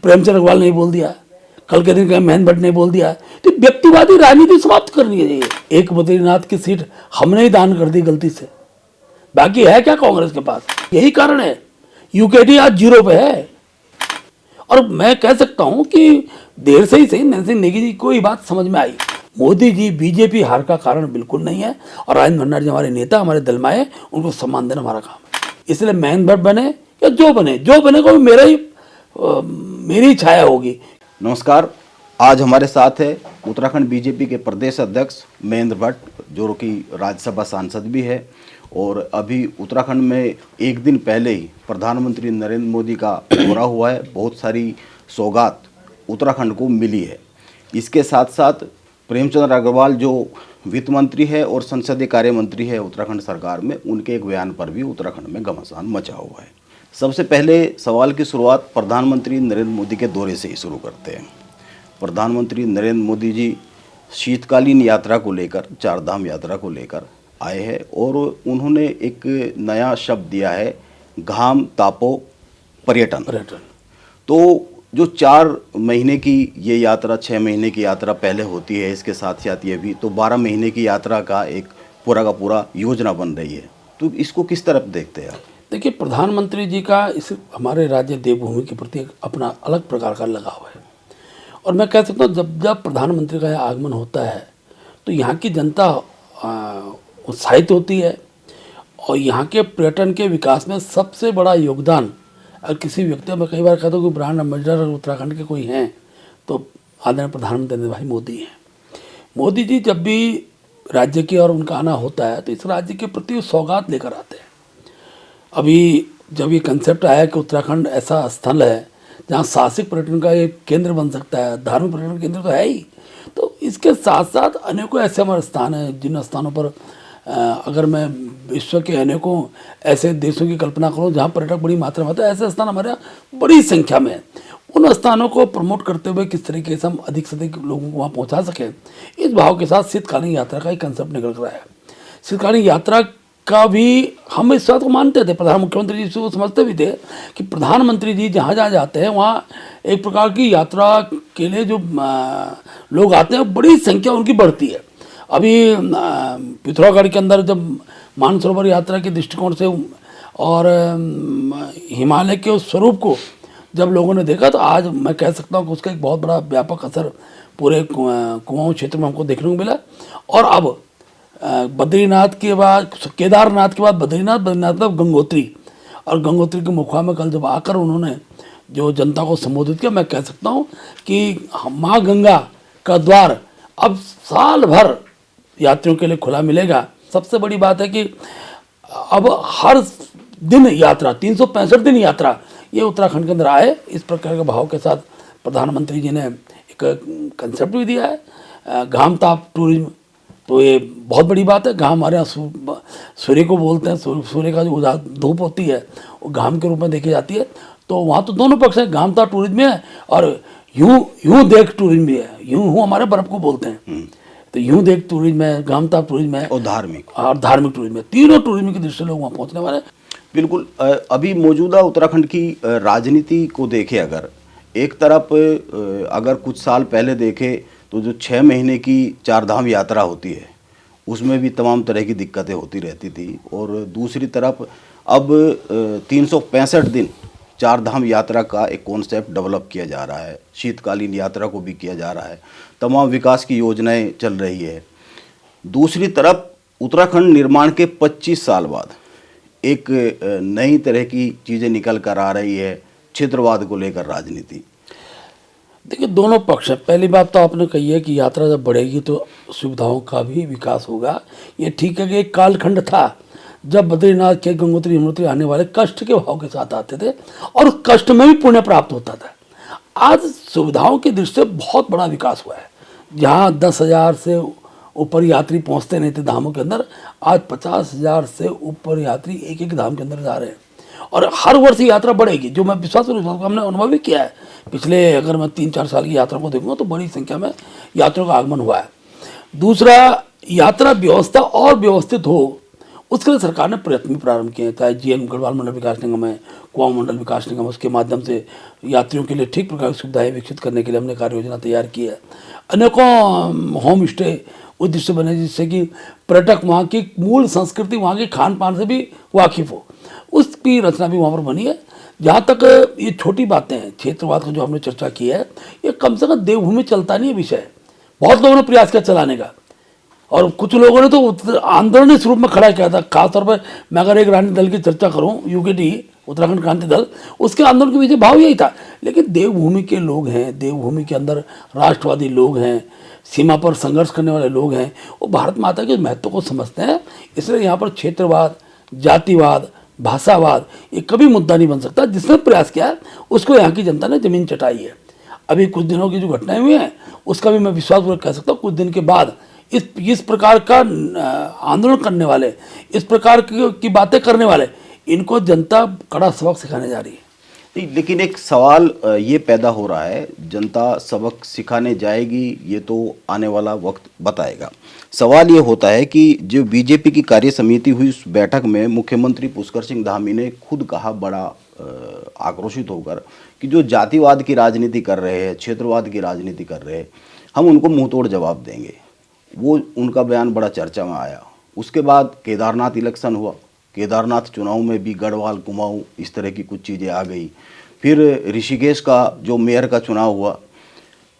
प्रेमचंद अग्रवाल ने बोल दिया, कल के दिन महेंद्र भट्ट ने बोल दिया। तो व्यक्तिवादी राजनीति समाप्त करनी है। एक बद्रीनाथ की सीट हमने ही दान कर दी गलती से, बाकी है क्या कांग्रेस के पास? यही कारण है यूकेटी आज 0 पे है। और मैं कह सकता हूं कि देर से ही सही नरसिंह नेगी जी को ये बात समझ में आई, मोदी जी बीजेपी हार का कारण बिल्कुल नहीं है। और राजेंद्र भंडारी जी हमारे नेता, हमारे दलमाए, उनको सम्मान देना हमारा काम है। इसलिए महेंद्र भट्ट बने या जो बने को मेरी छाया होगी। नमस्कार, आज हमारे साथ है उत्तराखंड बीजेपी के प्रदेश अध्यक्ष महेंद्र भट्ट, जो कि राज्यसभा सांसद भी है और अभी उत्तराखंड में एक दिन पहले ही प्रधानमंत्री नरेंद्र मोदी का दौरा हुआ है। बहुत सारी सौगात उत्तराखंड को मिली है। इसके साथ साथ प्रेमचंद अग्रवाल जो वित्त मंत्री है और संसदीय कार्य मंत्री है उत्तराखंड सरकार में, उनके एक बयान पर भी उत्तराखंड में घमासान मचा हुआ है। सबसे पहले सवाल की शुरुआत प्रधानमंत्री नरेंद्र मोदी के दौरे से ही शुरू करते हैं। प्रधानमंत्री नरेंद्र मोदी जी शीतकालीन यात्रा को लेकर, चारधाम यात्रा को लेकर आए हैं और उन्होंने एक नया शब्द दिया है, घाम तापो पर्यटन। तो जो 4 महीने की ये यात्रा, 6 महीने की यात्रा पहले होती है, इसके साथ साथ ये भी तो 12 महीने की यात्रा का एक पूरा का पूरा योजना बन रही है। तो इसको किस तरफ देखते हैं आप? देखिए, प्रधानमंत्री जी का इस हमारे राज्य देवभूमि के प्रति एक अपना अलग प्रकार का लगाव है। और मैं कह सकता हूँ जब प्रधानमंत्री का यहाँ आगमन होता है तो यहाँ की जनता उत्साहित होती है। और यहाँ के पर्यटन के विकास में सबसे बड़ा योगदान अगर किसी व्यक्ति, मैं कई बार कहता हूँ कि ब्रांड एम्बेसडर उत्तराखंड के कोई हैं तो आदरणीय प्रधानमंत्री नरेंद्र भाई मोदी हैं। मोदी जी जब भी राज्य की और उनका आना होता है तो इस राज्य के प्रति सौगात लेकर आते हैं। अभी जब ये कंसेप्ट आया कि उत्तराखंड ऐसा स्थल है जहाँ साहसिक पर्यटन का एक केंद्र बन सकता है, धार्मिक पर्यटन केंद्र तो है ही, तो इसके साथ साथ अनेकों ऐसे हमारे स्थान हैं जिन स्थानों पर अगर मैं विश्व के अनेकों ऐसे देशों की कल्पना करूं जहां पर्यटक बड़ी मात्रा में होते हैं, ऐसे स्थान हमारे यहाँ बड़ी संख्या में हैं। उन स्थानों को प्रमोट करते हुए किस तरीके से हम अधिक से अधिक लोगों को वहाँ पहुँचा सकें, इस भाव के साथ शीतकालीन यात्रा का एक कंसेप्ट निकल रहा है। शीतकालीन यात्रा का भी हम इस बात को मानते थे, प्रधान मुख्यमंत्री जी से वो समझते भी थे कि प्रधानमंत्री जी जहाँ जहाँ जाते हैं वहाँ एक प्रकार की यात्रा के लिए जो लोग आते हैं बड़ी संख्या उनकी बढ़ती है। अभी पिथौरागढ़ के अंदर जब मानसरोवर यात्रा के दृष्टिकोण से और हिमालय के उस स्वरूप को जब लोगों ने देखा तो आज मैं कह सकता हूँ कि उसका एक बहुत बड़ा व्यापक असर पूरे कुमाऊं क्षेत्र में हमको देखने को मिला। और अब बद्रीनाथ के बाद, केदारनाथ के बाद बद्रीनाथ, बद्रीनाथ में गंगोत्री, और गंगोत्री के मुखवा में कल जब आकर उन्होंने जो जनता को संबोधित किया, मैं कह सकता हूँ कि माँ गंगा का द्वार अब साल भर यात्रियों के लिए खुला मिलेगा। सबसे बड़ी बात है कि अब हर दिन यात्रा, 365 दिन यात्रा ये उत्तराखंड के अंदर आए, इस प्रकार के भाव के साथ प्रधानमंत्री जी ने एक कंसेप्ट भी दिया है, घाम ताप टूरिज्म। तो ये बहुत बड़ी बात है। घाम हमारे यहाँ सूर्य को बोलते हैं, सूर्य का जो धूप होती है वो घाम के रूप में देखी जाती है। तो वहाँ तो दोनों पक्ष हैं, घाम ताप टूरिज्म है और यूं देख टूरिज्म भी है। यूं हूँ हमारे बर्फ को बोलते हैं, तो यूं देख टूरिज्म है, घाम ताप टूरिज्म है और धार्मिक टूरिज्म है। तीनों टूरिज्म की दृष्टि से लोग वहाँ पहुँचने वाले। बिल्कुल। अभी मौजूदा उत्तराखंड की राजनीति को देखें, अगर एक तरफ अगर कुछ साल पहले देखें तो जो 6 महीने की चारधाम यात्रा होती है उसमें भी तमाम तरह की दिक्कतें होती रहती थी, और दूसरी तरफ अब 365 दिन चारधाम यात्रा का एक कॉन्सेप्ट डेवलप किया जा रहा है, शीतकालीन यात्रा को भी किया जा रहा है, तमाम विकास की योजनाएं चल रही है। दूसरी तरफ उत्तराखंड निर्माण के 25 साल बाद एक नई तरह की चीज़ें निकल कर आ रही है, क्षेत्रवाद को लेकर राजनीति। देखिए, दोनों पक्ष हैं। पहली बात तो आपने कही है कि यात्रा जब बढ़ेगी तो सुविधाओं का भी विकास होगा। ये ठीक है कि एक कालखंड था जब बद्रीनाथ के गंगोत्री यमुनोत्री आने वाले कष्ट के भाव के साथ आते थे और उस कष्ट में भी पुण्य प्राप्त होता था। आज सुविधाओं की दृष्टि से बहुत बड़ा विकास हुआ है। जहाँ 10,000 से ऊपर यात्री पहुँचते नहीं थे धामों के अंदर, आज 50,000 से ऊपर यात्री एक एक धाम के अंदर जा रहे हैं और हर वर्ष यात्रा बढ़ेगी। जो मैं विश्वास करूँ, हमने अनुभव भी किया है। पिछले अगर मैं 3-4 साल की यात्रा को देखूँगा तो बड़ी संख्या में यात्रियों का आगमन हुआ है। दूसरा, यात्रा व्यवस्था और व्यवस्थित हो, उसके लिए सरकार ने प्रयत्न भी प्रारंभ किए हैं, चाहे जीएन गढ़वाल मंडल विकास निगम है, कुआं मंडल विकास निगम, उसके माध्यम से यात्रियों के लिए ठीक प्रकार की सुविधाएं विकसित करने के लिए हमने कार्य योजना तैयार की है। अनेकों होम स्टे उद्देश्य बने जिससे कि पर्यटक वहाँ की मूल संस्कृति, वहाँ के खान पान से भी वाकिफ हो, उसकी रचना भी वहाँ पर बनी है। जहाँ तक ये छोटी बातें हैं, क्षेत्रवाद का जो हमने चर्चा की है, ये कम से कम देवभूमि चलता नहीं है विषय, बहुत लोगों ने प्रयास किया चलाने का, और कुछ लोगों ने तो आंदोलन इस रूप में खड़ा किया था। खासतौर पर मैं अगर एक राजनीतिक दल की चर्चा करूं, यूकेडी, उत्तराखंड क्रांति दल, उसके आंदोलन के पीछे भाव यही था। लेकिन देवभूमि के लोग हैं, देवभूमि के अंदर राष्ट्रवादी लोग हैं, सीमा पर संघर्ष करने वाले लोग हैं, वो भारत माता के महत्व को समझते हैं। इसलिए यहाँ पर क्षेत्रवाद, जातिवाद, भाषावाद ये कभी मुद्दा नहीं बन सकता। जिसने प्रयास किया है उसको यहाँ की जनता ने जमीन चटाई है। अभी कुछ दिनों की जो घटनाएं हुई हैं उसका भी मैं विश्वासपूर्वक कह सकता हूँ, कुछ दिन के बाद इस प्रकार का आंदोलन करने वाले, इस प्रकार की बातें करने वाले, इनको जनता कड़ा सबक सिखाने जा रही है। नहीं, लेकिन एक सवाल ये पैदा हो रहा है, जनता सबक सिखाने जाएगी ये तो आने वाला वक्त बताएगा। सवाल ये होता है कि जो बीजेपी की कार्य समिति हुई उस बैठक में मुख्यमंत्री पुष्कर सिंह धामी ने खुद कहा, बड़ा आक्रोशित होकर, कि जो जातिवाद की राजनीति कर रहे हैं, क्षेत्रवाद की राजनीति कर रहे हैं, हम उनको मुंहतोड़ जवाब देंगे। वो उनका बयान बड़ा चर्चा में आया। उसके बाद केदारनाथ इलेक्शन हुआ, केदारनाथ चुनाव में भी गढ़वाल, कुमाऊं, इस तरह की कुछ चीज़ें आ गई। फिर ऋषिकेश का जो मेयर का चुनाव हुआ,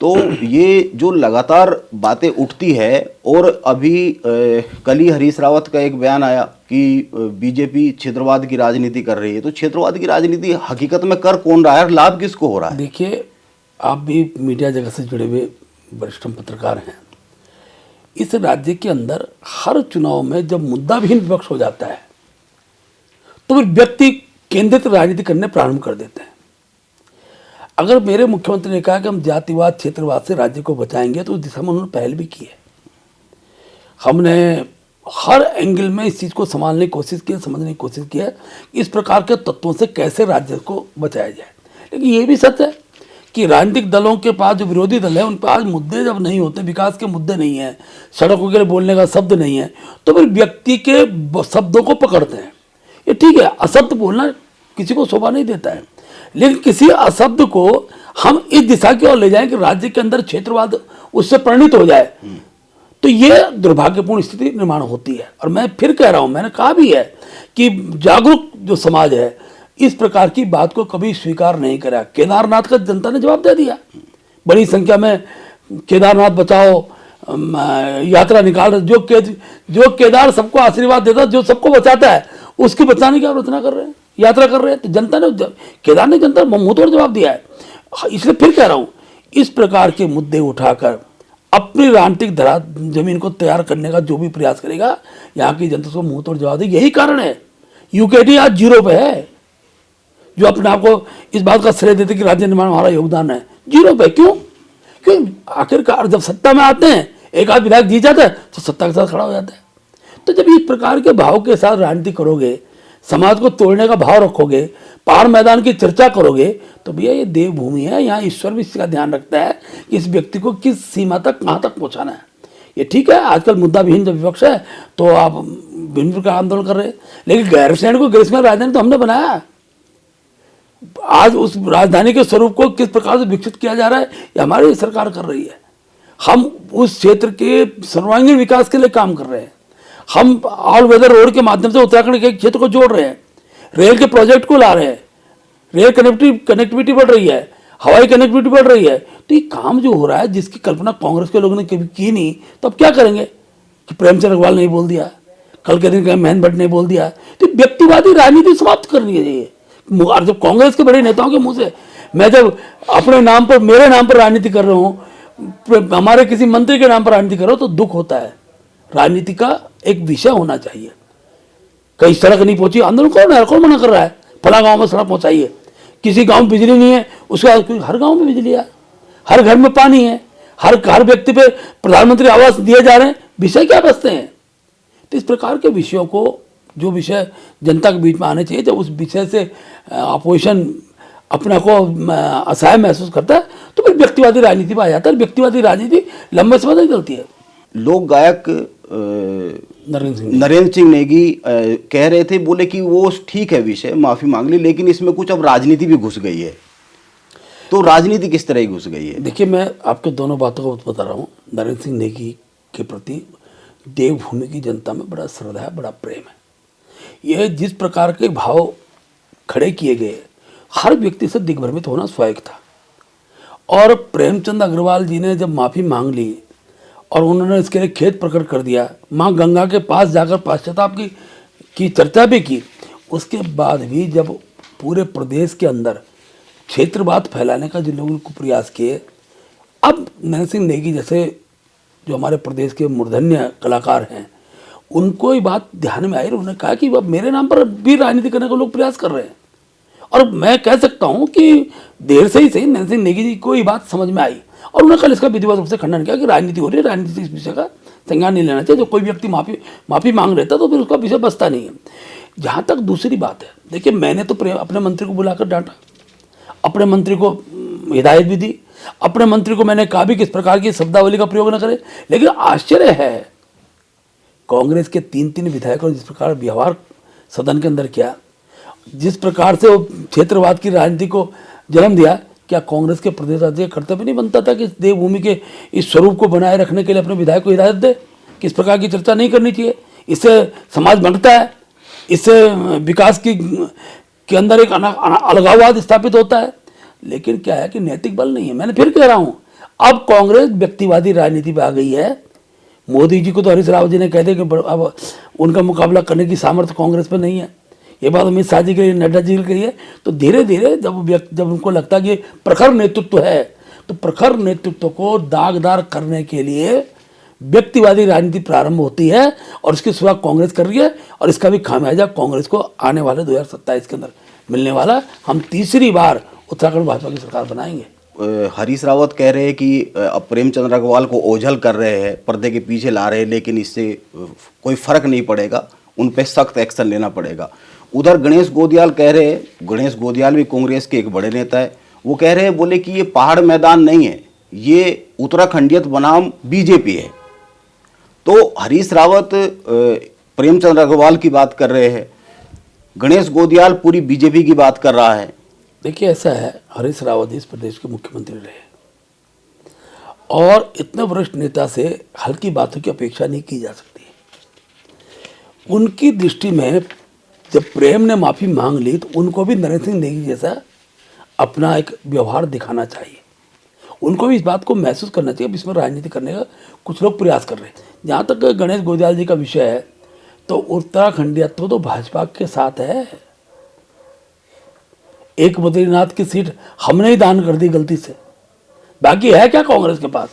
तो ये जो लगातार बातें उठती है, और अभी कल ही हरीश रावत का एक बयान आया कि बीजेपी क्षेत्रवाद की राजनीति कर रही है। तो क्षेत्रवाद की राजनीति हकीकत में कर कौन रहा है और लाभ किसको हो रहा है? देखिए, आप भी मीडिया जगत से जुड़े हुए वरिष्ठ पत्रकार हैं। इस राज्य के अंदर हर चुनाव में जब मुद्दाविहीन विपक्ष हो जाता है तो फिर व्यक्ति केंद्रित राजनीति करने प्रारंभ कर देते हैं। अगर मेरे मुख्यमंत्री ने कहा कि हम जातिवाद, क्षेत्रवाद से राज्य को बचाएंगे, तो उस दिशा में उन्होंने पहल भी की है। हमने हर एंगल में इस चीज़ को संभालने की कोशिश की है, समझने की कोशिश की है इस प्रकार के तत्वों से कैसे राज्य को बचाया जाए। लेकिन ये भी सच है कि राजनीतिक दलों के पास, जो विरोधी दल है, उन पर आज मुद्दे जब नहीं होते, विकास के मुद्दे नहीं है, सड़कों के लिए बोलने का शब्द नहीं है, तो फिर व्यक्ति के शब्दों को पकड़ते हैं। ये ठीक है, अशब्द बोलना किसी को शोभा नहीं देता है, लेकिन किसी अशब्द को हम इस दिशा की ओर ले जाएं कि राज्य के अंदर क्षेत्रवाद उससे परिणित हो जाए, तो ये दुर्भाग्यपूर्ण स्थिति निर्माण होती है। और मैं फिर कह रहा हूं, मैंने कहा भी है कि जागरूक जो समाज है इस प्रकार की बात को कभी स्वीकार नहीं करा। केदारनाथ का जनता ने जवाब दे दिया, बड़ी संख्या में केदारनाथ बचाओ यात्रा निकाल रहे, जो केदार सबको आशीर्वाद देता है, जो सबको बचाता है, उसकी बचाने की आलोचना कर रहे हैं, यात्रा कर रहे हैं। तो जनता ने, केदार ने जनता मुंहतोड़ जवाब दिया है। इसलिए फिर कह रहा हूं, इस प्रकार के मुद्दे उठाकर अपनी राजनीतिक धरा जमीन को तैयार करने का जो भी प्रयास करेगा, यहाँ की जनता को मुंहतोड़ जवाब दे। यही कारण है यूकेडी आज 0 पे है। जो अपने आप को इस बात का श्रेय देते कि राज्य निर्माण में हमारा योगदान है, 0 पे। क्यों? आखिरकार जब सत्ता में आते हैं, एक आध विधायक जीत जाता है तो सत्ता के साथ खड़ा हो जाता है। तो जब इस प्रकार के भाव के साथ राजनीति करोगे, समाज को तोड़ने का भाव रखोगे, पहाड़ मैदान की चर्चा करोगे, तो भैया ये देवभूमि है, यहाँ ईश्वर भी इसका ध्यान रखता है कि इस व्यक्ति को किस सीमा तक, कहाँ तक पहुँचाना है। ये ठीक है, आजकल मुद्दा विहीन जब विपक्ष है तो आप भिन्न प्रकार आंदोलन कर रहे हैं, लेकिन गैरसैंण को ग्रीष्म राजधानी तो हमने बनाया। आज उस राजधानी के स्वरूप को किस प्रकार से विकसित किया जा रहा है, ये हमारी सरकार कर रही है। हम उस क्षेत्र के सर्वांगीण विकास के लिए काम कर रहे हैं। हम ऑल वेदर रोड के माध्यम से उत्तराखंड के क्षेत्र को जोड़ रहे हैं, रेल के प्रोजेक्ट को ला रहे हैं, रेल कनेक्टिविटी बढ़ रही है, हवाई कनेक्टिविटी बढ़ रही है। तो ये काम जो हो रहा है, जिसकी कल्पना कांग्रेस के लोगों ने कभी की नहीं, तो अब क्या करेंगे कि प्रेमचंद अग्रवाल नहीं बोल दिया, कल के दिन महेंद्र भट्ट ने बोल दिया। तो व्यक्तिवादी राजनीति समाप्त करनी चाहिए। और जब कांग्रेस के बड़े नेताओं के मुंह से मैं जब अपने नाम पर, मेरे नाम पर राजनीति कर रहा हूँ, हमारे किसी मंत्री के नाम पर राजनीति कर रहा हूँ, तो दुख होता है। राजनीति का एक विषय होना चाहिए। कहीं सड़क नहीं पहुंची, आंदोलन कौन मना कर रहा है? फला गांव में सड़क पहुंचाइए। किसी गांव में बिजली नहीं है, उसका हर गांव में बिजली है, हर घर में पानी है, हर व्यक्ति पे प्रधानमंत्री आवास दिए जा रहे हैं। विषय क्या बचते हैं? तो इस प्रकार के विषयों को, जो विषय जनता के बीच में आने चाहिए, जब उस विषय से अपोजिशन अपने को असहाय महसूस करता है, तो फिर व्यक्तिवादी राजनीति में आ जाता है। व्यक्तिवादी राजनीति लंबे समय तक चलती है। लोक गायक नरेंद्र सिंह नेगी कह रहे थे, बोले कि वो ठीक है विषय, माफी मांग ली, लेकिन इसमें कुछ अब राजनीति भी घुस गई है। तो राजनीति किस तरह की घुस गई है? देखिए, मैं आपको दोनों बातों को बता रहा हूँ। नरेंद्र सिंह नेगी के प्रति देवभूमि की जनता में बड़ा श्रद्धा है, बड़ा प्रेम है। यह जिस प्रकार के भाव खड़े किए गए, हर व्यक्ति से दिग्भ्रमित होना स्वाभाविक था। और प्रेमचंद अग्रवाल जी ने जब माफ़ी मांग ली और उन्होंने इसके लिए खेद प्रकट कर दिया, माँ गंगा के पास जाकर पश्चाताप की चर्चा भी की, उसके बाद भी जब पूरे प्रदेश के अंदर क्षेत्रवाद फैलाने का जिन लोगों को प्रयास किए, अब नरेंद्र सिंह नेगी जैसे जो हमारे प्रदेश के मूर्धन्य कलाकार हैं, उनको ये बात ध्यान में आई। उन्होंने कहा कि अब मेरे नाम पर भी राजनीति करने का लोग प्रयास कर रहे हैं। और मैं कह सकता हूं कि देर से ही सही नरेंद्र सिंह नेगी जी को ये बात समझ में आई और उन्होंने कल इसका विधिवत रूप से खंडन किया कि राजनीति हो रही है, राजनीति से इस विषय का संज्ञान नहीं लेना चाहिए। जो कोई व्यक्ति माफी मांग लेता तो फिर उसका विषय बचता नहीं है। जहां तक दूसरी बात है, देखिए, मैंने तो अपने मंत्री को बुलाकर डांटा, अपने मंत्री को हिदायत भी दी, अपने मंत्री को मैंने कहा भी किस प्रकार की शब्दावली का प्रयोग न करे। लेकिन आश्चर्य है, कांग्रेस के 3 विधायकों ने जिस प्रकार व्यवहार सदन के अंदर किया, जिस प्रकार से वो क्षेत्रवाद की राजनीति को जन्म दिया, क्या कांग्रेस के प्रदेश अध्यक्ष कर्तव्य नहीं बनता था कि देवभूमि के इस स्वरूप को बनाए रखने के लिए अपने विधायक को हिदायत दे कि इस प्रकार की चर्चा नहीं करनी चाहिए, इससे समाज बढ़ता है, इससे विकास के अंदर एक अलगाववाद स्थापित होता है। लेकिन क्या है कि नैतिक बल नहीं है। मैंने फिर कह रहा हूं, अब कांग्रेस व्यक्तिवादी राजनीति पे आ गई है। मोदी जी को तो हरीश रावत जी ने कह दिया कि अब उनका मुकाबला करने की सामर्थ्य कांग्रेस पे नहीं है। ये बात अमित शाह जी के लिए, नड्डा जी के लिए। तो धीरे धीरे जब उनको लगता कि प्रखर नेतृत्व है, तो प्रखर नेतृत्व को दागदार करने के लिए व्यक्तिवादी राजनीति प्रारंभ होती है और इसकी शुरुआत कांग्रेस कर रही है। और इसका भी खामियाजा कांग्रेस को आने वाले 2027 के अंदर मिलने वाला। हम तीसरी बार उत्तराखंड भाजपा की सरकार बनाएंगे। हरीश रावत कह रहे हैं कि अब प्रेमचंद अग्रवाल को ओझल कर रहे हैं, पर्दे के पीछे ला रहे हैं, लेकिन इससे कोई फर्क नहीं पड़ेगा, उन पे सख्त एक्शन लेना पड़ेगा। उधर गणेश गोदियाल कह रहे हैं, गणेश गोदियाल भी कांग्रेस के एक बड़े नेता है, वो कह रहे हैं, बोले कि ये पहाड़ मैदान नहीं है, ये उत्तराखंडियत बनाम बीजेपी है। तो हरीश रावत प्रेमचंद अग्रवाल की बात कर रहे हैं, गणेश गोदियाल पूरी बीजेपी की बात कर रहा है। देखिए, ऐसा है, हरीश रावत इस प्रदेश के मुख्यमंत्री रहे और इतने वरिष्ठ नेता से हल्की बातों की अपेक्षा नहीं की जा सकती। उनकी दृष्टि में जब प्रेम ने माफ़ी मांग ली तो उनको भी नरेंद्र सिंह नेगी जैसा अपना एक व्यवहार दिखाना चाहिए। उनको भी इस बात को महसूस करना चाहिए अब इसमें राजनीति करने का कुछ लोग प्रयास कर रहे हैं। जहाँ तक गणेश गोदियाल जी का विषय है, तो उत्तराखंडियत्व तो भाजपा के साथ है। एक बद्रीनाथ की सीट हमने ही दान कर दी गलती से, बाकी है क्या कांग्रेस के पास?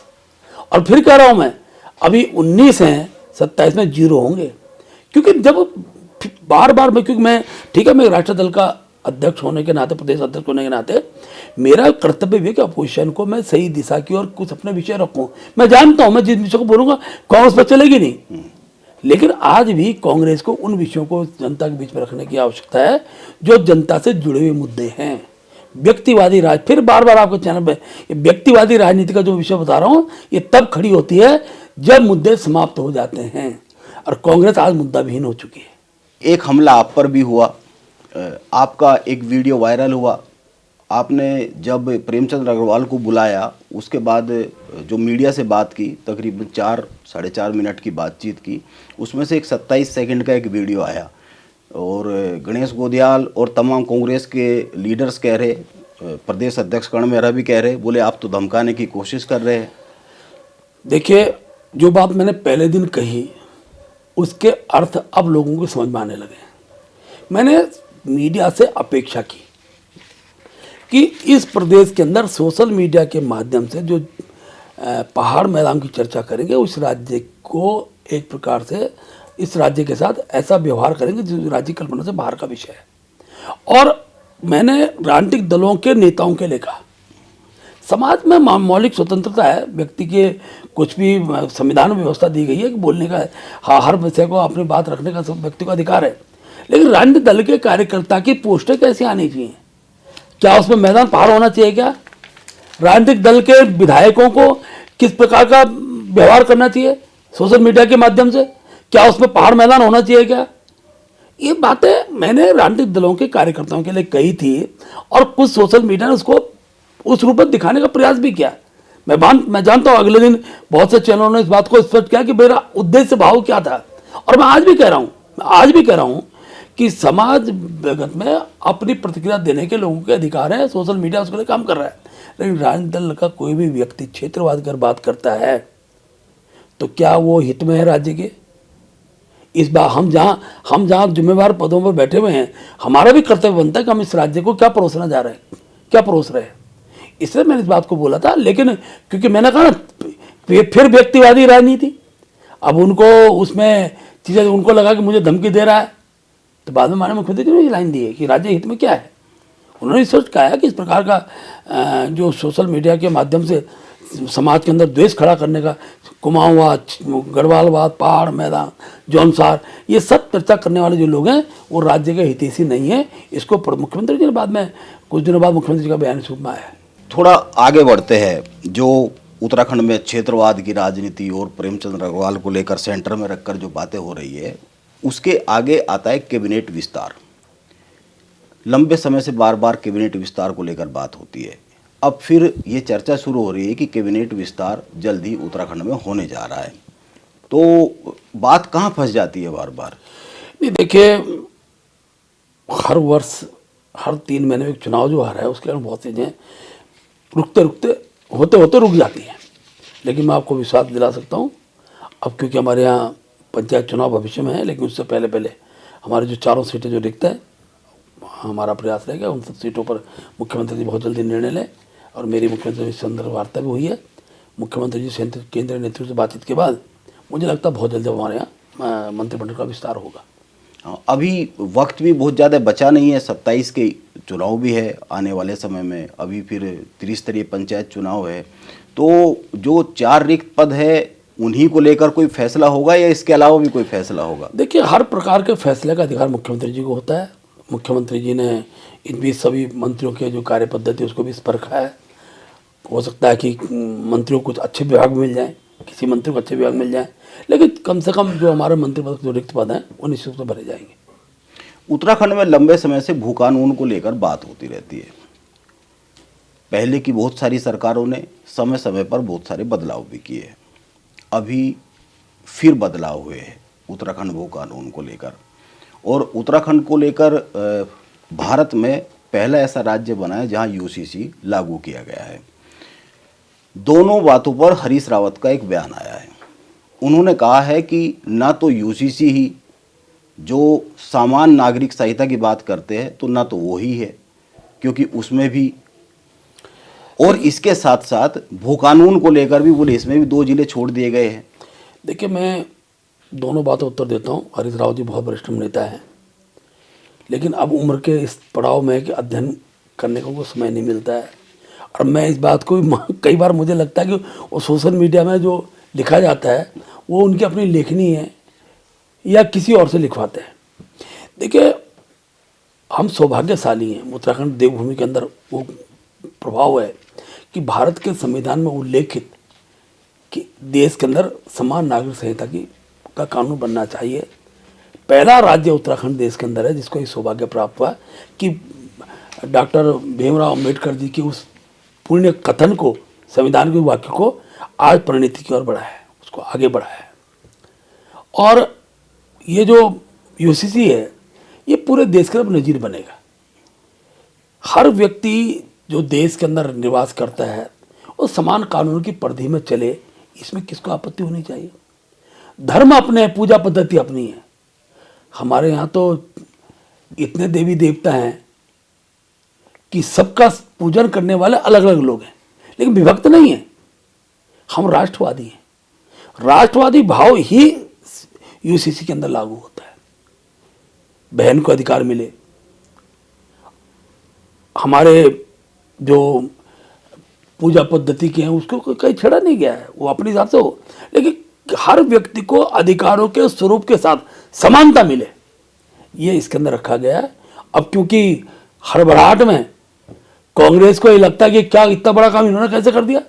और फिर कह रहा हूं मैं, अभी 19 हैं, 27 में 0 होंगे। क्योंकि जब बार बार क्योंकि मैं, ठीक है, मैं राष्ट्रीय दल का अध्यक्ष होने के नाते, प्रदेश अध्यक्ष होने के नाते मेरा कर्तव्य भी है कि अपोजिशन को मैं सही दिशा की और कुछ अपने विषय रखूं। मैं जानता हूं मैं जिस विषय को बोलूंगा कांग्रेस पर चलेगी नहीं, लेकिन आज भी कांग्रेस को उन विषयों को जनता के बीच में रखने की आवश्यकता है जो जनता से जुड़े हुए मुद्दे हैं। व्यक्तिवादी फिर बार बार आपके चैनल पे व्यक्तिवादी राजनीति का जो विषय बता रहा हूं, ये तब खड़ी होती है जब मुद्दे समाप्त हो जाते हैं, और कांग्रेस आज मुद्दा विहीन हो चुकी है। एक हमला आप पर भी हुआ, आपका एक वीडियो वायरल हुआ। आपने जब प्रेमचंद अग्रवाल को बुलाया, उसके बाद जो मीडिया से बात की, तकरीबन 4-4.5 मिनट की बातचीत की, उसमें से एक 27 सेकंड का एक वीडियो आया और गणेश गोदियाल और तमाम कांग्रेस के लीडर्स कह रहे, प्रदेश अध्यक्ष कर्ण मेहरा भी कह रहे, बोले आप तो धमकाने की कोशिश कर रहे हैं। देखिए, जो बात मैंने पहले दिन कही उसके अर्थ अब लोगों को समझ में आने लगे। मैंने मीडिया से अपेक्षा की कि इस प्रदेश के अंदर सोशल मीडिया के माध्यम से जो पहाड़ मैदान की चर्चा करेंगे, उस राज्य को एक प्रकार से इस राज्य के साथ ऐसा व्यवहार करेंगे जो राज्य कल्पना से बाहर का विषय है। और मैंने राजनीतिक दलों के नेताओं के लिए कहा, समाज में मौलिक स्वतंत्रता है, व्यक्ति के कुछ भी संविधान में व्यवस्था दी गई है कि बोलने का, हर विषय को अपनी बात रखने का सब व्यक्ति का अधिकार है। लेकिन राजनीतिक दल के कार्यकर्ता की पोस्टें कैसी आनी चाहिए? क्या उसमें मैदान पार होना चाहिए? क्या राजनीतिक दल के विधायकों को किस प्रकार का व्यवहार करना चाहिए सोशल मीडिया के माध्यम से? क्या उसमें पहाड़ मैदान होना चाहिए क्या? ये बातें मैंने राजनीतिक दलों के कार्यकर्ताओं के लिए कही थी और कुछ सोशल मीडिया ने उसको उस रूप में दिखाने का प्रयास भी किया। मैं जानता हूँ अगले दिन बहुत से चैनलों ने इस बात को स्पष्ट किया कि मेरा उद्देश्य भाव क्या था। और मैं आज भी कह रहा हूँ कि समाज जगत में अपनी प्रतिक्रिया देने के लोगों के अधिकार है, सोशल मीडिया उसके लिए काम कर रहा है। लेकिन राजनीतिक दल का कोई भी व्यक्ति क्षेत्रवाद कर बात करता है तो क्या वो हित में है राज्य के? इस बार हम जहाँ जिम्मेवार पदों पर बैठे हुए हैं, हमारा भी कर्तव्य बनता है कि हम इस राज्य को क्या परोसना जा रहे हैं, क्या परोस रहे हैं। इसलिए मैंने इस बात को बोला था। लेकिन क्योंकि मैंने कहा फिर व्यक्तिवादी राजनीति, अब उनको उसमें चीज़ें उनको लगा कि मुझे धमकी दे रहा है, तो बाद में माननीय मुख्यमंत्री जी ने ये लाइन दी है कि राज्य हित में क्या है। उन्होंने सोच कहा है कि इस प्रकार का जो सोशल मीडिया के माध्यम से समाज के अंदर द्वेष खड़ा करने का, कुमाऊंवाद, गढ़वालवाद, पहाड़ मैदान, जौनसार, ये सब चर्चा करने वाले जो लोग हैं वो राज्य के हितैषी नहीं है। इसको मुख्यमंत्री जी ने बाद में कुछ दिनों बाद मुख्यमंत्री जी का बयान सूप में आया है। थोड़ा आगे बढ़ते हैं। जो उत्तराखंड में क्षेत्रवाद की राजनीति और प्रेमचंद अग्रवाल को लेकर सेंटर में रखकर जो बातें हो रही है, उसके आगे आता है कैबिनेट विस्तार। लंबे समय से बार बार कैबिनेट विस्तार को लेकर बात होती है। अब फिर ये चर्चा शुरू हो रही है कि कैबिनेट विस्तार जल्द ही उत्तराखंड में होने जा रहा है। तो बात कहाँ फंस जाती है बार बार? नहीं, देखिए, हर वर्ष हर 3 महीने में एक चुनाव जो आ रहा है उसके लिए बहुत चीज़ें होते होते रुक जाती हैं। लेकिन मैं आपको विश्वास दिला सकता हूँ, अब क्योंकि हमारे यहाँ पंचायत चुनाव भविष्य में है, लेकिन उससे पहले हमारी जो 4 सीटें जो रिक्त हैं, हमारा प्रयास रहेगा उन सब सीटों पर मुख्यमंत्री जी बहुत जल्दी निर्णय लें। और मेरी मुख्यमंत्री जी से अंदर वार्ता भी हुई है। मुख्यमंत्री जी से केंद्रीय नेतृत्व से बातचीत के बाद मुझे लगता है बहुत जल्दी हमारे यहाँ मंत्रिमंडल का विस्तार होगा। अभी वक्त भी बहुत ज़्यादा बचा नहीं है, 27 के चुनाव भी है आने वाले समय में, अभी फिर त्रिस्तरीय पंचायत चुनाव है। तो जो 4 रिक्त पद है उन्हीं को लेकर कोई फैसला होगा या इसके अलावा भी कोई फैसला होगा? देखिए, हर प्रकार के फैसले का अधिकार मुख्यमंत्री जी को होता है। मुख्यमंत्री जी ने इन बीच सभी मंत्रियों के जो कार्य पद्धति उसको भी परखा है। हो सकता है कि मंत्रियों को कुछ अच्छे विभाग मिल जाएं, किसी मंत्री को अच्छे विभाग मिल जाएं, लेकिन कम से कम जो हमारे मंत्रिपद जो रिक्त पद हैं वो निश्चित रूप से भरे जाएंगे। उत्तराखंड में लंबे समय से भू कानून को लेकर बात होती रहती है। पहले की बहुत सारी सरकारों ने समय समय पर बहुत सारे बदलाव भी किए। अभी फिर बदलाव हुए हैं उत्तराखंड भू कानून को लेकर, और उत्तराखंड को लेकर भारत में पहला ऐसा राज्य बना है जहां यूसीसी लागू किया गया है। दोनों बातों पर हरीश रावत का एक बयान आया है। उन्होंने कहा है कि ना तो यूसीसी ही जो सामान्य नागरिक संहिता की बात करते हैं, तो ना तो वो ही है, क्योंकि उसमें भी, और इसके साथ साथ भू कानून को लेकर भी बोले इसमें भी 2 जिले छोड़ दिए गए हैं। देखिए, मैं दोनों बातों उत्तर देता हूँ। हरीश रावत जी बहुत वरिष्ठ नेता हैं, लेकिन अब उम्र के इस पड़ाव में कि अध्ययन करने को वो समय नहीं मिलता है। और मैं इस बात को भी कई बार मुझे लगता है कि वो सोशल मीडिया में जो लिखा जाता है वो उनकी अपनी लेखनी है या किसी और से लिखवाते हैं। देखिए, हम सौभाग्यशाली हैं, उत्तराखंड देवभूमि के अंदर वो प्रभाव है कि भारत के संविधान में उल्लेखित कि देश के अंदर समान नागरिक संहिता का कानून बनना चाहिए। पहला राज्य उत्तराखंड देश के अंदर है जिसको ये सौभाग्य प्राप्त हुआ कि डॉक्टर भीमराव अंबेडकर जी की उस पुण्य कथन को, संविधान के वाक्य को आज परिणति की ओर बढ़ाया है, उसको आगे बढ़ाया है। और ये जो यूसीसी है ये पूरे देश के अंदर नजीर बनेगा। हर व्यक्ति जो देश के अंदर निवास करता है वो समान कानून की परिधि में चले, इसमें किसको आपत्ति होनी चाहिए? धर्म अपने हैं, पूजा पद्धति अपनी है। हमारे यहाँ तो इतने देवी देवता हैं कि सबका पूजन करने वाले अलग अलग लोग हैं, लेकिन विभक्त नहीं है। हम राष्ट्रवादी हैं। राष्ट्रवादी भाव ही यूसीसी के अंदर लागू होता है। बहन को अधिकार मिले, हमारे जो पूजा पद्धति के हैं उसको कहीं छेड़ा नहीं गया है, वो अपने हिसाब से हो, लेकिन हर व्यक्ति को अधिकारों के स्वरूप के साथ समानता मिले, ये इसके अंदर रखा गया है। अब क्योंकि हड़बड़ाहट में कांग्रेस को ये लगता है कि क्या इतना बड़ा काम इन्होंने कैसे कर दिया,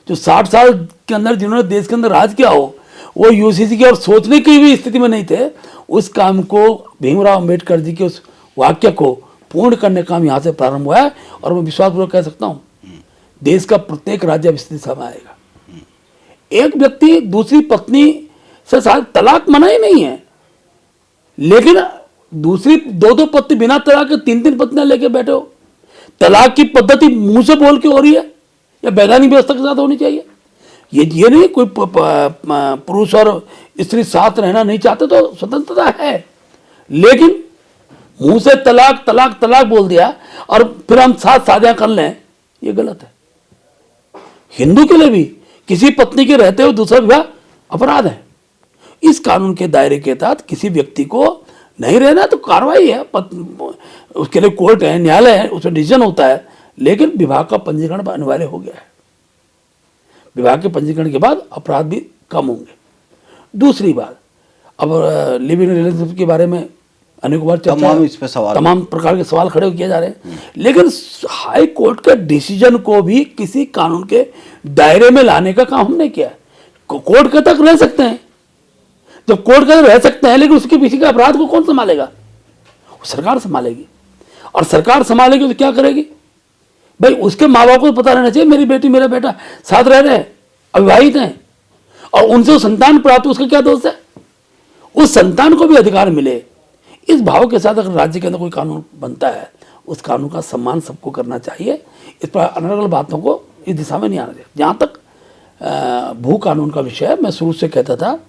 जो 60 साल के अंदर जिन्होंने देश के अंदर राज किया हो वो यूसीसी की और सोचने की भी स्थिति में नहीं थे। उस काम को भीमराव अंबेडकर जी के उस वाक्य को पूर्ण करने का काम यहाँ से प्रारंभ हुआ है। और मैं विश्वासपूर्वक कह सकता हूँ देश का प्रत्येक राज्य अब इस दिशा में आएगा। एक व्यक्ति दूसरी पत्नी से शायद तलाक मना ही नहीं है, लेकिन दूसरी दो पत्नी बिना तलाक के 3 पत्नियां लेके बैठे हो। तलाक की पद्धति मुंह से बोल के हो रही है या वैधानिक व्यवस्था के साथ होनी चाहिए। ये नहीं कोई पुरुष और स्त्री साथ रहना नहीं चाहते तो स्वतंत्रता है, लेकिन मुंह से तलाक तलाक तलाक बोल दिया और फिर हम साथ शादियां कर लें, ये गलत है। हिंदू के लिए भी किसी पत्नी के रहते हुए दूसरा विवाह अपराध है। इस कानून के दायरे के तहत किसी व्यक्ति को नहीं रहना तो कार्रवाई है, उसके लिए कोर्ट है, न्यायालय है, उसमें डिसीजन होता है, लेकिन विवाह का पंजीकरण अनिवार्य हो गया है। विवाह के पंजीकरण के बाद अपराध भी कम होंगे। दूसरी बात, अब लिविंग रिलेशनशिप के बारे में अनेक बार तमाम प्रकार के सवाल खड़े किए जा रहे हैं, लेकिन हाई कोर्ट के डिसीजन को भी किसी कानून के दायरे में लाने का काम हमने किया है। कोर्ट के तक रह सकते हैं, जब कोर्ट के रह सकते हैं, लेकिन उसके पीछे के अपराध को कौन संभालेगा? सरकार संभालेगी। और सरकार संभालेगी तो क्या करेगी भाई? उसके माँ बाप को पता रहना चाहिए मेरी बेटी मेरा बेटा साथ रह रहे हैं, अविवाहित हैं, और उनसे संतान प्राप्त, उसका क्या दोष है? उस संतान को भी अधिकार मिले। इस भाव के साथ अगर राज्य के अंदर कोई कानून बनता है, उस कानून का सम्मान सबको करना चाहिए। इस पर अलग अलग बातों को इस दिशा में नहीं आना चाहिए। जहाँ तक भू कानून का विषय है, मैं शुरू से कहता था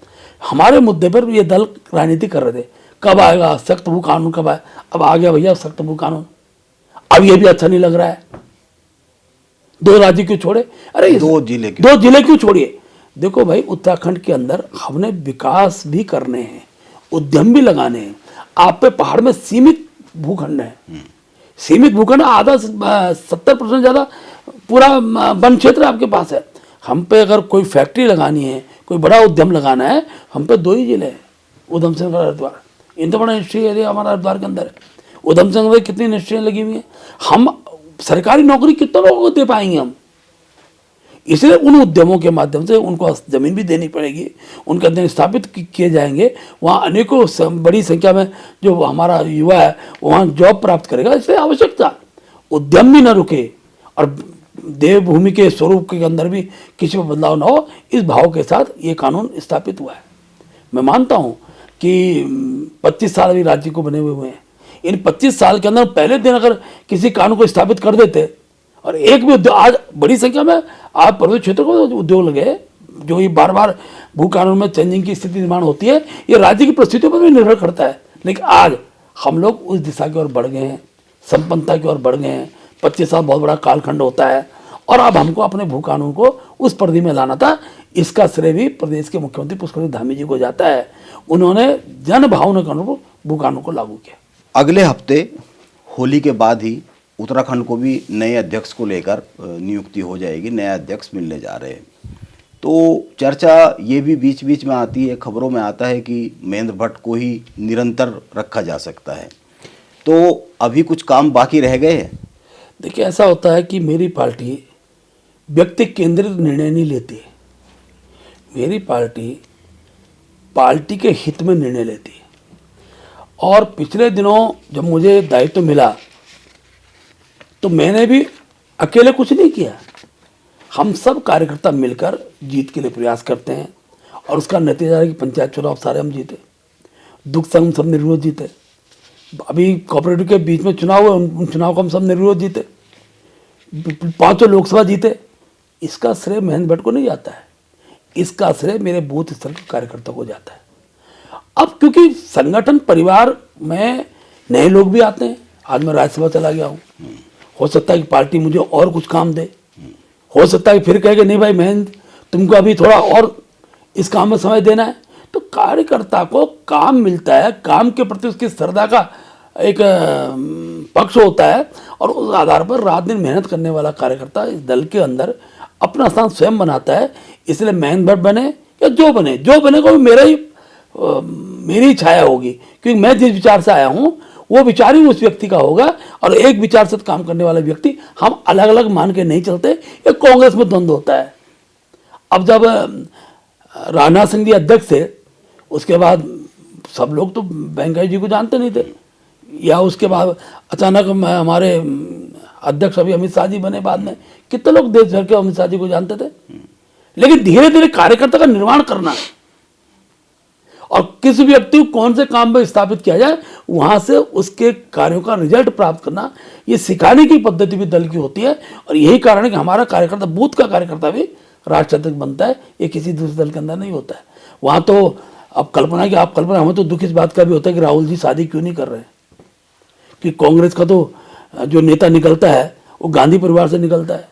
हमारे मुद्दे पर ये दल राजनीति कर रहे थे, कब आएगा सख्त भू कानून, कब आए? अब आ गया भैया सख्त भू कानून। अब ये भी अच्छा नहीं लग रहा है। 2 राज्य क्यों छोड़े? अरे 2 जिले क्यों छोड़िए? देखो भाई, उत्तराखंड के अंदर हमने विकास भी करने हैं, उद्यम भी लगाने हैं। आप पे पहाड़ में सीमित भूखंड है, सीमित भूखंड, आधा 70% ज्यादा पूरा वन क्षेत्र आपके पास है। हम पे अगर कोई फैक्ट्री लगानी है, कोई बड़ा उद्यम लगाना है, हम पे 2 ही जिले हैं, उधम सिंह और हरिद्वार। इन तो बड़ा इंडस्ट्री एरिया हमारा हरिद्वार के अंदर है। उधम सिंह में कितनी इंडस्ट्रियाँ लगी हुई हैं। हम सरकारी नौकरी कितने लोगों को दे पाएंगे हम? इसलिए उन उद्यमों के माध्यम से उनको जमीन भी देनी पड़ेगी, उनके अंदर स्थापित किए जाएंगे। वहाँ अनेकों बड़ी संख्या में जो हमारा युवा है वहाँ जॉब प्राप्त करेगा। इसलिए आवश्यकता उद्यम भी न रुके और देवभूमि के स्वरूप के अंदर भी किसी में बदलाव न हो। इस भाव के साथ ये कानून स्थापित हुआ है। मैं मानता हूँ कि 25 साल अभी राज्य को बने हुए हैं। इन 25 साल के अंदर पहले दिन अगर किसी कानून को स्थापित कर देते और एक भी उद्योग, आज बड़ी संख्या में आप पर्वतीय क्षेत्रों को उद्योग लगे, जो ये बार बार भू कानून में चेंजिंग की स्थिति निर्माण होती है, ये राज्य की परिस्थितियों पर भी निर्भर करता है। लेकिन आज हम लोग उस दिशा की ओर बढ़ गए हैं, संपन्नता की ओर बढ़ गए हैं। 25 साल बहुत बड़ा कालखंड होता है और अब हमको अपने भू कानून को उस परिधि में लाना था। इसका श्रेय भी प्रदेश के मुख्यमंत्री पुष्कर धामी जी को जाता है। उन्होंने जन भावना के अनुरूप भू कानून को लागू किया। अगले हफ्ते होली के बाद ही उत्तराखंड को भी नए अध्यक्ष को लेकर नियुक्ति हो जाएगी, नया अध्यक्ष मिलने जा रहे हैं। तो चर्चा ये भी बीच बीच में आती है, खबरों में आता है कि महेंद्र भट्ट को ही निरंतर रखा जा सकता है। तो अभी कुछ काम बाकी रह गए हैं? देखिए, ऐसा होता है कि मेरी पार्टी व्यक्ति केंद्रित निर्णय नहीं लेती है। मेरी पार्टी के हित में निर्णय लेती है। और पिछले दिनों जब मुझे दायित्व मिला तो मैंने भी अकेले कुछ नहीं किया। हम सब कार्यकर्ता मिलकर जीत के लिए प्रयास करते हैं और उसका नतीजा है कि पंचायत चुनाव सारे हम जीते, दुख संग सब निर्विरोध जीते। अभी कोऑपरेटिव के बीच में चुनाव हुए, उन चुनाव को हम सब निर्विरोध जीते, 5 लोकसभा जीते। इसका श्रेय महेंद्र भट्ट को नहीं जाता है, इसका श्रेय मेरे बूथ स्तर के कार्यकर्ता को जाता है। अब क्योंकि संगठन परिवार में नए लोग भी आते हैं, आज मैं राज्यसभा चला गया हूँ, हो सकता है कि पार्टी मुझे और कुछ काम दे, हो सकता है कि फिर कहे कि नहीं भाई महेंद्र तुमको अभी थोड़ा और इस काम में समय देना है। तो कार्यकर्ता को काम मिलता है, काम के प्रति उसकी श्रद्धा का एक पक्ष होता है और उस आधार पर रात दिन मेहनत करने वाला कार्यकर्ता इस दल के अंदर अपना स्थान स्वयं बनाता है। इसलिए महेंद्र भट्ट बने या जो बने को मेरी छाया होगी, क्योंकि मैं जिस विचार से आया हूँ वो विचार ही उस व्यक्ति का होगा और एक विचार से काम करने वाला व्यक्ति हम अलग अलग मान के नहीं चलते। ये कांग्रेस में द्वंद्व होता है। अब जब राजनाथ सिंह जी अध्यक्ष थे, उसके बाद सब लोग तो वेंकैया जी को जानते नहीं थे, या उसके बाद अचानक हमारे अध्यक्ष अभी अमित शाह जी बने बाद में, कितने लोग देश भर के अमित शाह जी को जानते थे। लेकिन धीरे धीरे कार्यकर्ता का निर्माण करना और किसी व्यक्ति को कौन से काम में स्थापित किया जाए, वहां से उसके कार्यों का रिजल्ट प्राप्त करना, ये सिखाने की पद्धति भी दल की होती है। और यही कारण है कि हमारा कार्यकर्ता, बूथ का कार्यकर्ता भी राष्ट्र अध्यक्ष बनता है, ये किसी दूसरे दल के अंदर नहीं होता है। वहां तो अब कल्पना की आप कल्पना, हमें तो दुख इस बात का भी होता है कि राहुल जी शादी क्यों नहीं कर रहे हैं, कि कांग्रेस का तो जो नेता निकलता है वो गांधी परिवार से निकलता है।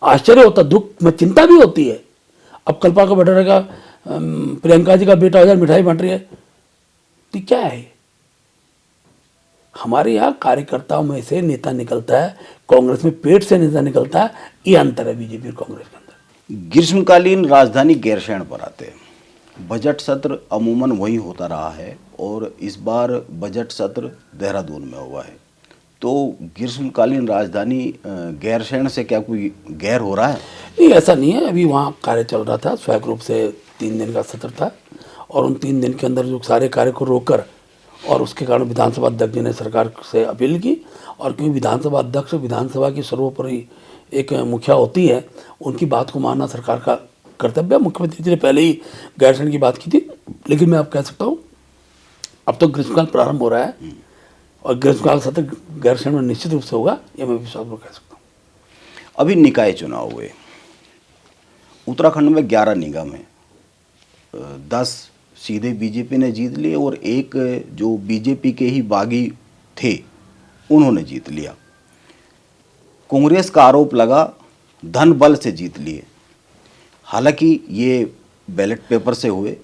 आश्चर्य होता, दुख में चिंता भी होती है। अब कल्पना का बेटा रहेगा, प्रियंका जी का बेटा हो जाए, मिठाई बांट रही है, तो क्या है? हमारे यहाँ कार्यकर्ताओं में से नेता निकलता है, कांग्रेस में पेट से नेता निकलता है। ये अंतर है बीजेपी और कांग्रेस के अंदर। ग्रीष्मकालीन राजधानी गैरसैंण पर आते हैं। बजट सत्र अमूमन वही होता रहा है और इस बार बजट सत्र देहरादून में हुआ है, तो ग्रीष्मकालीन राजधानी गैरसैंण से क्या कोई गैर हो रहा है? नहीं, ऐसा नहीं है। अभी वहाँ कार्य चल रहा था, स्वाभाविक रूप से 3 दिन का सत्र था, और उन 3 दिन के अंदर जो सारे कार्य को रोककर, और उसके कारण विधानसभा अध्यक्ष जी ने सरकार से अपील की, और क्योंकि विधानसभा अध्यक्ष विधानसभा की सर्वोपरि एक मुखिया होती है, उनकी बात को मानना सरकार का कर्तव्य। मुख्यमंत्री जी ने पहले ही गैरसैंण की बात की थी, लेकिन मैं अब कह सकता हूँ अब तो ग्रीष्मकाल प्रारंभ हो रहा है, और ग्रीष्मकाल सत्र गैरसैंण में निश्चित रूप से होगा, ये मैं विश्वासपूर्वक कह सकता हूँ। अभी निकाय चुनाव हुए, उत्तराखंड में 11 निगम है, 10 सीधे बीजेपी ने जीत लिए और एक जो बीजेपी के ही बागी थे उन्होंने जीत लिया। कांग्रेस का आरोप लगा धन बल से जीत लिए, हालांकि ये बैलेट पेपर से हुए,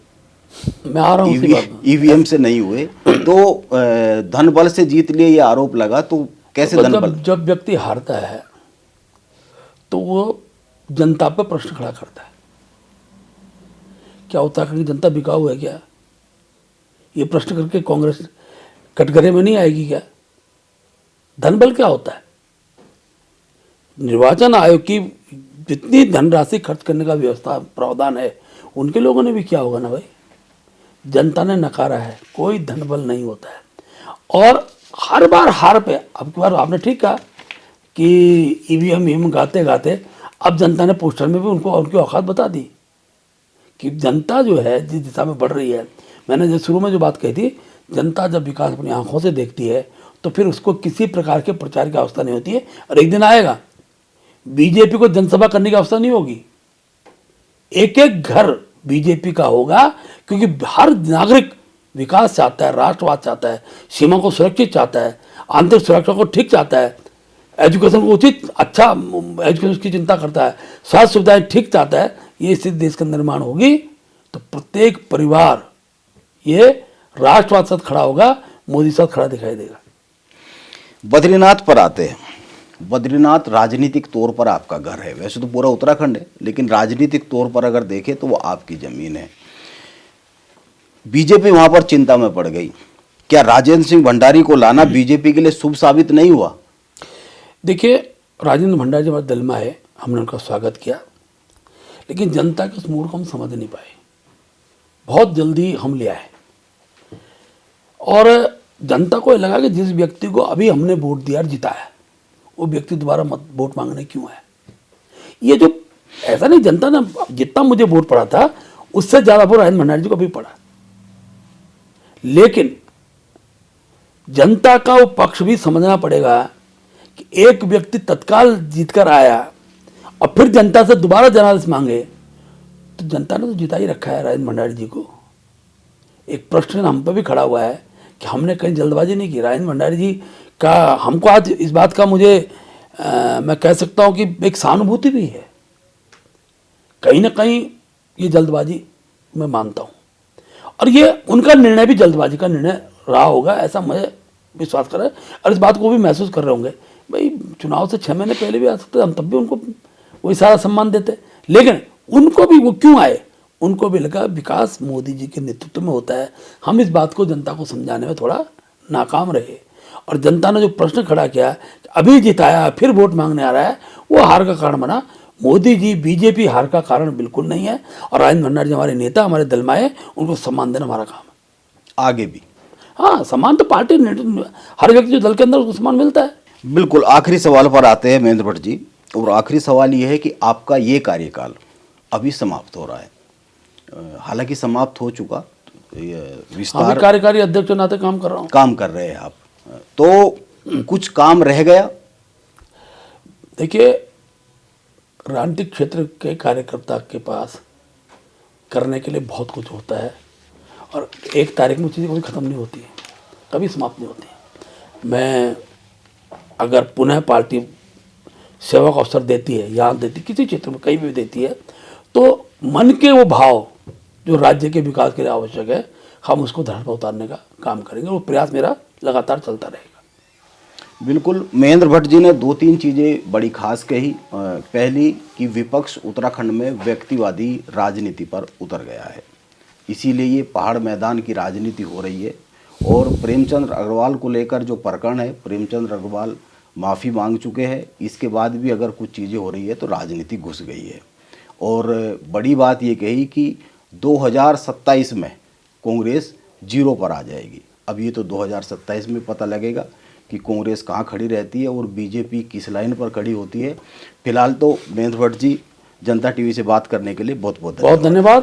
मैं आ रहा हूँ, ईवीएम से नहीं हुए, तो धन बल से जीत लिए ये आरोप लगा। तो कैसे धन बल? जब व्यक्ति हारता है तो वो जनता पर प्रश्न खड़ा करता है, क्या उत्तराखंड की जनता बिकाऊ है क्या? ये प्रश्न करके कांग्रेस कटघरे में नहीं आएगी क्या? धनबल क्या होता है? निर्वाचन आयोग की जितनी धनराशि खर्च करने का व्यवस्था प्रावधान है, उनके लोगों ने भी किया होगा ना भाई। जनता ने नकारा है, कोई धनबल नहीं होता है। और हर बार हार पे, अब की बार आपने ठीक कहा कि ईवीएम गाते गाते अब जनता ने पोस्टर में भी उनको उनकी औकात बता दी कि जनता जो है जिस दिशा में बढ़ रही है। मैंने जो शुरू में जो बात कही थी, जनता जब विकास अपनी आंखों से देखती है तो फिर उसको किसी प्रकार के प्रचार की आवश्यकता नहीं होती है। और एक दिन आएगा बीजेपी को जनसभा करने की आवश्यकता नहीं होगी, एक एक घर बीजेपी का होगा, क्योंकि हर नागरिक विकास चाहता है, राष्ट्रवाद चाहता है, सीमा को सुरक्षित चाहता है, आंतरिक सुरक्षा को ठीक चाहता है, एजुकेशन को उचित अच्छा एजुकेशन की चिंता करता है, स्वास्थ्य सुविधाएं ठीक चाहता है। ये स्थिति देश का निर्माण होगी तो प्रत्येक परिवार ये राष्ट्रवाद साथ खड़ा होगा, मोदी साथ खड़ा दिखाई देगा। बद्रीनाथ पर आते हैं। बद्रीनाथ राजनीतिक तौर पर आपका घर है, वैसे तो पूरा उत्तराखंड है, लेकिन राजनीतिक तौर पर अगर देखें तो वो आपकी जमीन है। बीजेपी वहां पर चिंता में पड़ गई। क्या राजेंद्र सिंह भंडारी को लाना बीजेपी के लिए शुभ साबित नहीं हुआ? देखिए, राजेंद्र भंडारी हमारे दल में आए, हमने उनका स्वागत किया, लेकिन जनता के उस मूड को हम समझ नहीं पाए। बहुत जल्दी हम ले आए और जनता को लगा कि जिस व्यक्ति को अभी हमने वोट दिया और जिताया, वो व्यक्ति दोबारा मत वोट मांगने क्यों आए। ये जो ऐसा नहीं, जनता ने जितना मुझे वोट पड़ा था उससे ज़्यादा वोट राजेंद्र भंडारी जी को भी पड़ा, लेकिन जनता का वो पक्ष भी समझना पड़ेगा कि एक व्यक्ति तत्काल जीतकर आया और फिर जनता से दोबारा जनादेश मांगे, तो जनता ने तो जिता ही रखा है राजेंद्र भंडारी जी को। एक प्रश्न हम पर भी खड़ा हुआ है कि हमने कहीं जल्दबाजी नहीं की। राजेंद्र भंडारी जी का हमको आज इस बात का मुझे मैं कह सकता हूं कि एक सहानुभूति भी है, कहीं ना कहीं ये जल्दबाजी मैं मानता हूं, और ये उनका निर्णय भी जल्दबाजी का निर्णय रहा होगा, ऐसा मुझे विश्वास कर रहा है। और इस बात को भी महसूस कर रहे होंगे, भाई चुनाव से 6 महीने पहले भी आ सकते, हम तब भी उनको वही सारा सम्मान देते, लेकिन उनको भी वो क्यों आए, उनको भी लगा विकास मोदी जी के नेतृत्व में होता है। हम इस बात को जनता को समझाने में थोड़ा नाकाम रहे, और जनता ने जो प्रश्न खड़ा किया, अभी जिताया फिर वोट मांगने आ रहा है, वो हार का कारण बना। मोदी जी बीजेपी हार का कारण बिल्कुल नहीं है, और राजेंद्र भंडारी हमारे नेता, हमारे दल में है, उनको सम्मान देना हमारा काम है। आगे भी। हाँ, सम्मान तो पार्टी हर व्यक्ति जो दल के अंदर उसको सम्मान मिलता है। बिल्कुल, आखिरी सवाल पर आते हैं महेंद्र भट्ट जी, और आखिरी सवाल ये है कि आपका ये कार्यकाल अभी समाप्त हो रहा है, हालांकि समाप्त हो चुका, ये मैं विस्तार कार्यकारी अध्यक्ष के नाते काम कर रहा हूँ। काम कर रहे हैं आप, तो कुछ काम रह गया? देखिए, राजनीतिक क्षेत्र के कार्यकर्ता के पास करने के लिए बहुत कुछ होता है, और एक तारीख में चीज़ें कभी ख़त्म नहीं होती है, कभी समाप्त नहीं होती है। मैं अगर पुनः पार्टी सेवा का अवसर देती है, यहाँ देती, किसी क्षेत्र में कहीं भी देती है, तो मन के वो भाव जो राज्य के विकास के लिए आवश्यक है, हम उसको धरातल पर उतारने का काम करेंगे। वो प्रयास मेरा लगातार चलता रहेगा। बिल्कुल, महेंद्र भट्ट जी ने 2-3 चीज़ें बड़ी खास कही। पहली कि विपक्ष उत्तराखंड में व्यक्तिवादी राजनीति पर उतर गया है, इसीलिए ये पहाड़ मैदान की राजनीति हो रही है। और प्रेमचंद अग्रवाल को लेकर जो प्रकरण है, प्रेमचंद अग्रवाल माफ़ी मांग चुके हैं, इसके बाद भी अगर कुछ चीज़ें हो रही है तो राजनीति घुस गई है। और बड़ी बात ये कही कि 2027 में कांग्रेस 0 पर आ जाएगी। अब ये तो 2027 में पता लगेगा कि कांग्रेस कहाँ खड़ी रहती है और बीजेपी किस लाइन पर खड़ी होती है। फिलहाल तो महेंद्र भट्ट जी, जनता टीवी से बात करने के लिए बहुत बहुत बहुत धन्यवाद।